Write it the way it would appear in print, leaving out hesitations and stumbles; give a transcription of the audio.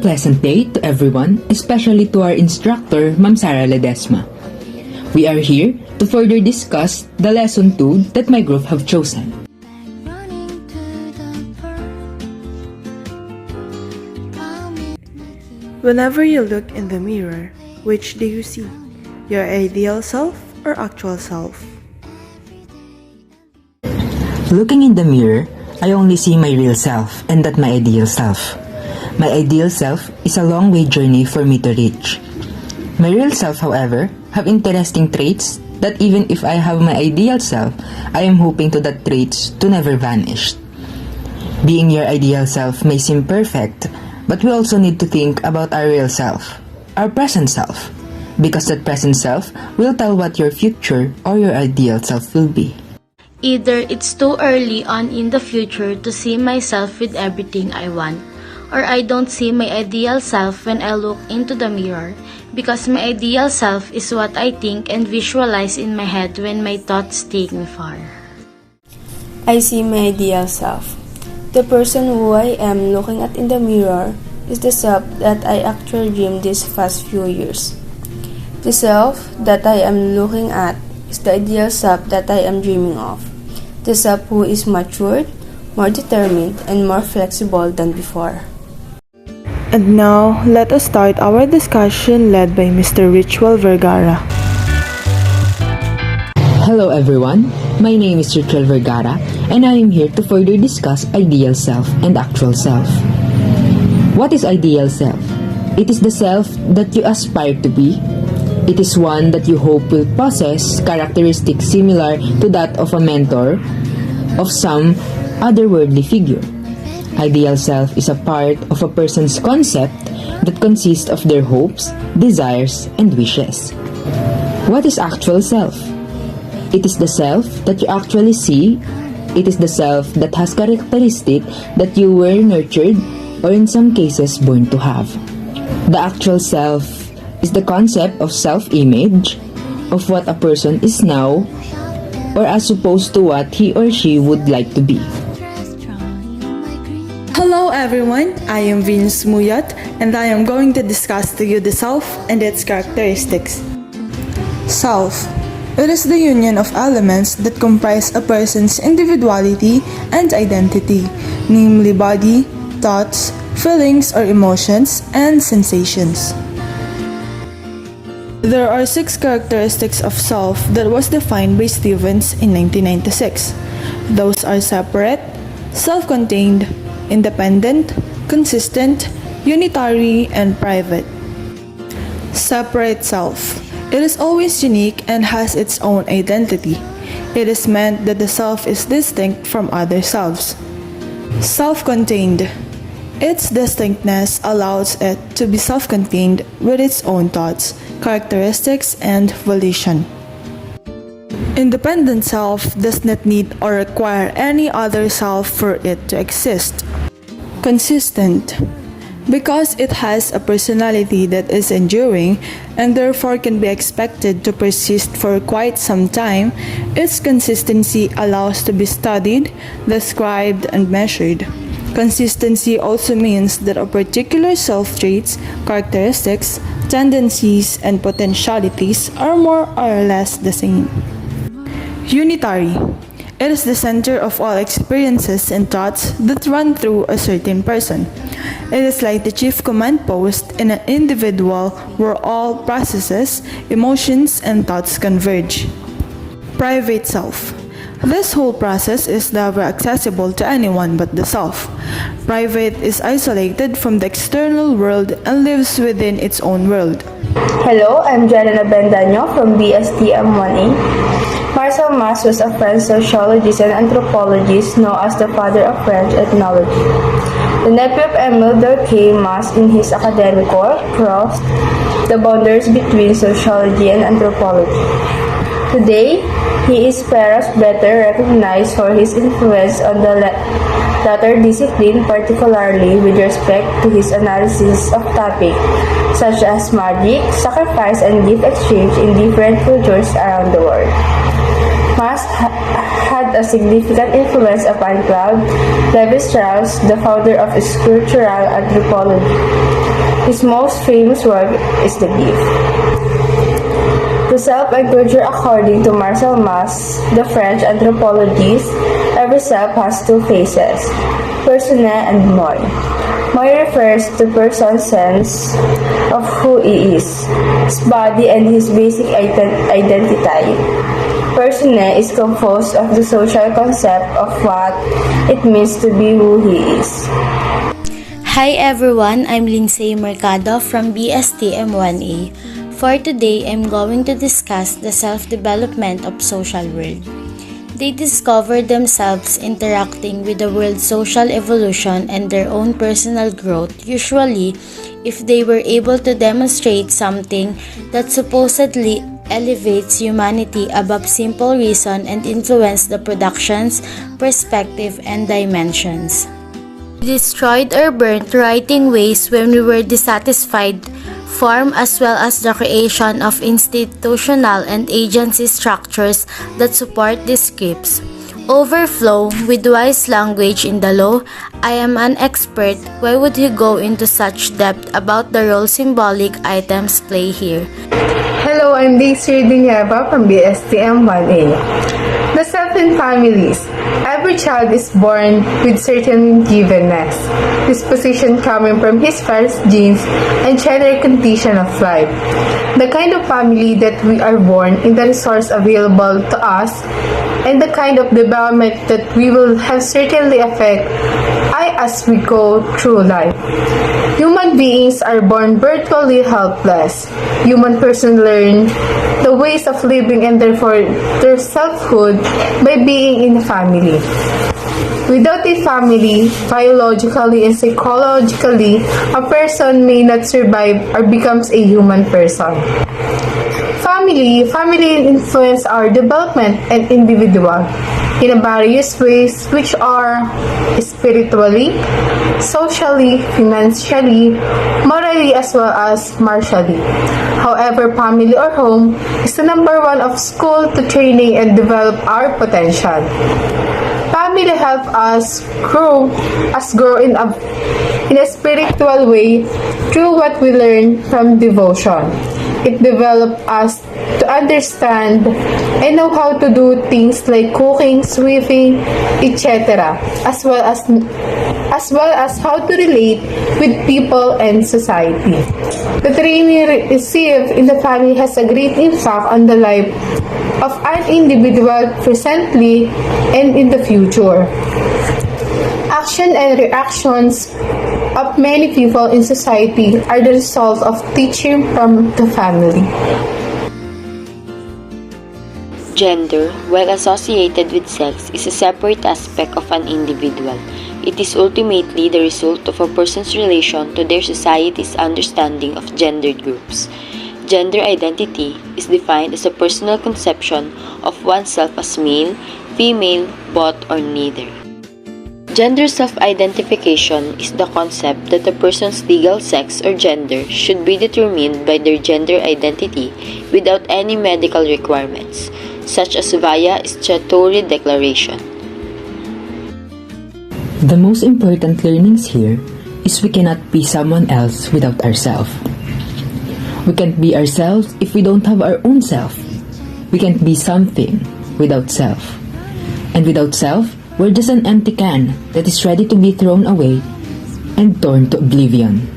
pleasant day to everyone, especially to our instructor, Ma'am Sara Ledesma. We are here to further discuss the lesson 2 that my group have chosen. Whenever you look in the mirror, which do you see? Your ideal self or actual self? Looking in the mirror, I only see my real self and not my ideal self. My ideal self is a long way journey for me to reach. My real self, however, have interesting traits that even if I have my ideal self, I am hoping to that traits to never vanish. Being your ideal self may seem perfect, but we also need to think about our real self, our present self, because that present self will tell what your future or your ideal self will be. Either it's too early on in the future to see myself with everything I want, or I don't see my ideal self when I look into the mirror, because my ideal self is what I think and visualize in my head when my thoughts take me far. I see my ideal self. The person who I am looking at in the mirror is the self that I actually dreamed these past few years. The self that I am looking at is the ideal self that I am dreaming of. The self who is matured, more determined, and more flexible than before. And now, let us start our discussion led by Mr. Ritual Vergara. Hello everyone, my name is Ritual Vergara and I am here to further discuss ideal self and actual self. What is ideal self? It is the self that you aspire to be. It is one that you hope will possess characteristics similar to that of a mentor, of some otherworldly figure. Ideal self is a part of a person's concept that consists of their hopes, desires, and wishes. What is actual self? It is the self that you actually see. It is the self that has characteristics that you were nurtured or in some cases born to have. The actual self is the concept of self-image, of what a person is now or as opposed to what he or she would like to be. Hello everyone, I am Venus Muyat and I am going to discuss to you the self and its characteristics. Self. It is the union of elements that comprise a person's individuality and identity, namely body, thoughts, feelings or emotions, and sensations. There are 6 characteristics of self that was defined by Stevens in 1996. Those are separate, self-contained, independent, consistent, unitary, and private. Separate self. It is always unique and has its own identity. It is meant that the self is distinct from other selves. Self-contained. Its distinctness allows it to be self-contained with its own thoughts, characteristics, and volition. Independent self does not need or require any other self for it to exist. Consistent. Because it has a personality that is enduring and therefore can be expected to persist for quite some time, its consistency allows to be studied, described, and measured. Consistency also means that a particular self-traits, characteristics, tendencies, and potentialities are more or less the same. Unitary. It is the center of all experiences and thoughts that run through a certain person. It is like the chief command post in an individual where all processes, emotions, and thoughts converge. Private self. This whole process is never accessible to anyone but the self. Private is isolated from the external world and lives within its own world. Hello, I'm Janina Bendaño from Bstm 1A. Marcel Mauss was a French sociologist and anthropologist known as the father of French ethnology. The nephew of Émile Durkheim, Mauss in his academic work crossed the boundaries between sociology and anthropology. Today, he is perhaps better recognized for his influence on the latter discipline, particularly with respect to his analysis of topics such as magic, sacrifice, and gift exchange in different cultures around the world. Mauss had had a significant influence upon Claude Lévi-Strauss, the founder of structural anthropology. His most famous work is The Gift. To self and culture, according to Marcel Mauss, the French anthropologist, every self has two faces, persona and moi. Moi refers to person's sense of who he is, his body and his basic identity. Persona is composed of the social concept of what it means to be who he is. Hi everyone, I'm Lindsay Mercado from Bstm 1A. For today, I'm going to discuss the self-development of social world. They discover themselves interacting with the world's social evolution and their own personal growth, usually if they were able to demonstrate something that supposedly elevates humanity above simple reason and influence the productions, perspective, and dimensions. We destroyed or burnt writing ways when we were dissatisfied, form as well as the creation of institutional and agency structures that support these scripts. Overflow with wise language in the law. I am an expert. Why would he go into such depth about the role symbolic items play here? Hello, I'm Daisy Dineva from Bstm 1A. The self in families. Every child is born with certain givenness, disposition coming from his first genes and general condition of life. The kind of family that we are born in the resource available to us and the kind of development that we will have certainly affect as we go through life. Human beings are born virtually helpless. Human persons learn the ways of living and therefore their selfhood by being in a family. Without a family, biologically and psychologically, a person may not survive or becomes a human person. Family influence our development and individual in various ways, which are spiritually, socially, financially, morally, as well as martially. However, family or home is the number one of school to training and develop our potential. Family help us grow in a spiritual way through what we learn from devotion. It develops us to understand and know how to do things like cooking, sweeping, etc., as well as how to relate with people and society. The training received in the family has a great impact on the life of an individual presently and in the future. Action and reactions of many people in society are the result of teaching from the family. Gender, while associated with sex, is a separate aspect of an individual. It is ultimately the result of a person's relation to their society's understanding of gendered groups. Gender identity is defined as a personal conception of oneself as male, female, both, or neither. Gender self-identification is the concept that a person's legal sex or gender should be determined by their gender identity without any medical requirements, such as via statutory declaration. The most important learnings here is we cannot be someone else without ourselves. We can't be ourselves if we don't have our own self. We can't be something without self. And without self, we're just an empty can that is ready to be thrown away and torn to oblivion.